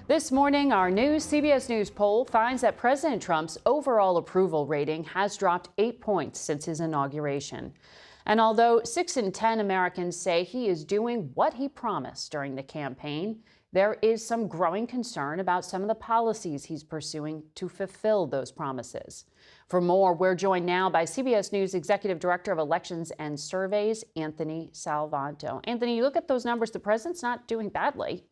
This morning, our new CBS News poll finds that President Trump's overall approval rating has dropped 8 points since his inauguration. And although 6 in 10 Americans say he is doing what he promised during the campaign, there is some growing concern about some of the policies he's pursuing to fulfill those promises. For more, we're joined now by CBS News Executive Director of Elections and Surveys, Anthony Salvanto. Anthony, you look at those numbers, the president's not doing badly.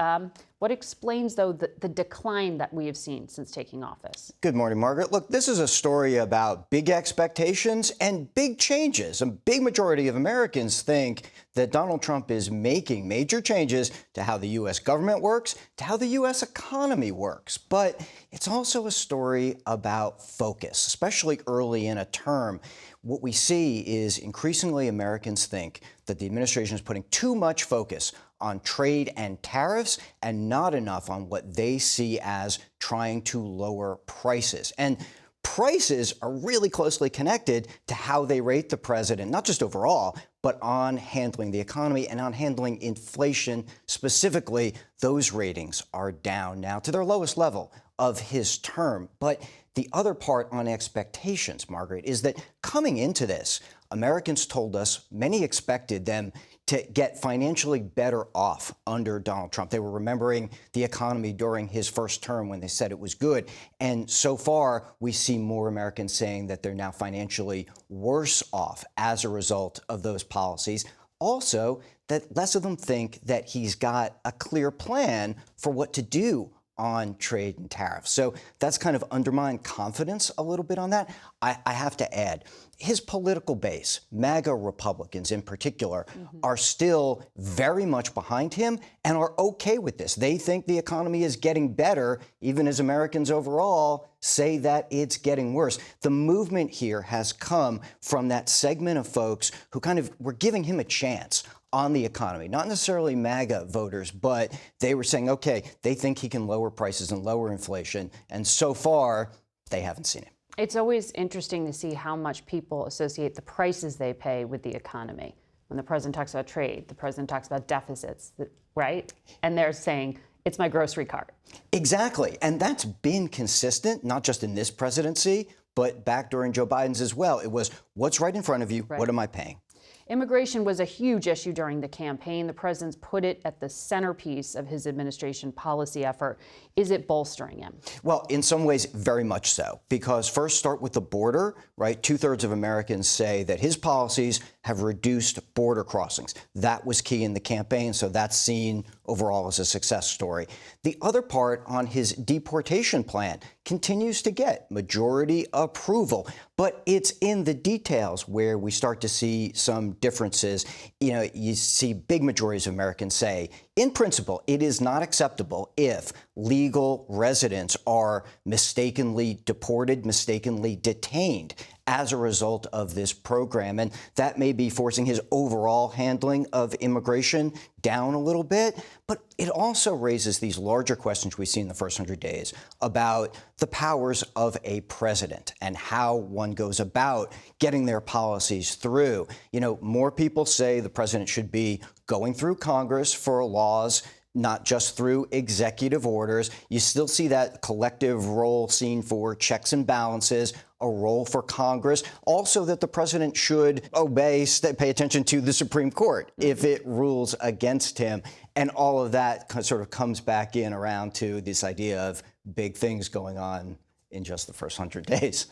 What explains, though, the decline that we have seen since taking office? Good morning, Margaret. Look, this is a story about big expectations and big changes. A big majority of Americans think that Donald Trump is making major changes to how the U.S. government works, to how the U.S. economy works. But it's also a story about focus, especially early in a term. What we see is increasingly Americans think that the administration is putting too much focus on trade and tariffs and not enough on what they see as trying to lower prices. And prices are really closely connected to how they rate the president, not just overall, but on handling the economy and on handling inflation specifically. Those ratings are down now to their lowest level of his term. But the other part on expectations, Margaret, is that coming into this, Americans told us many expected them to get financially better off under Donald Trump. They were remembering the economy during his first term when they said it was good. And so far, we see more Americans saying that they're now financially worse off as a result of those policies. Also, that less of them think that he's got a clear plan for what to do on trade and tariffs. So that's kind of undermined confidence a little bit on that. I have to add, his political base, MAGA Republicans in particular, are still very much behind him and are okay with this. They think the economy is getting better, even as Americans overall say that it's getting worse. The movement here has come from that segment of folks who kind of were giving him a chance on the economy, not necessarily MAGA voters, but they were saying, okay, they think he can lower prices and lower inflation. And so far, they haven't seen it. It's always interesting to see how much people associate the prices they pay with the economy. When the president talks about trade, the president talks about deficits, right? And they're saying, it's my grocery cart. Exactly. And that's been consistent, not just in this presidency, but back during Joe Biden's as well. It was, what's right in front of you? Right. What am I paying? Immigration was a huge issue during the campaign. The president's put it at the centerpiece of his administration policy effort. Is it bolstering him? Well, in some ways, very much so. Because first, start with the border, right? 2/3 of Americans say that his policies have reduced border crossings. That was key in the campaign, so that's seen overall as a success story. The other part on his deportation plan continues to get majority approval, but it's in the details where we start to see some differences. You know, you see big majorities of Americans say, in principle, it is not acceptable if legal residents are mistakenly deported, mistakenly detained as a result of this program. And that may be forcing his overall handling of immigration down a little bit. But it also raises these larger questions we see in the first 100 days about the powers of a president and how one goes about getting their policies through. You know, more people say the president should be going through Congress for laws, not just through executive orders. You still see that collective role seen for checks and balances, a role for Congress. Also that the president should pay attention to the Supreme Court if it rules against him. And all of that sort of comes back in around to this idea of big things going on in just the first 100 days.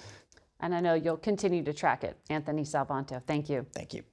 And I know you'll continue to track it. Anthony Salvanto, thank you. Thank you.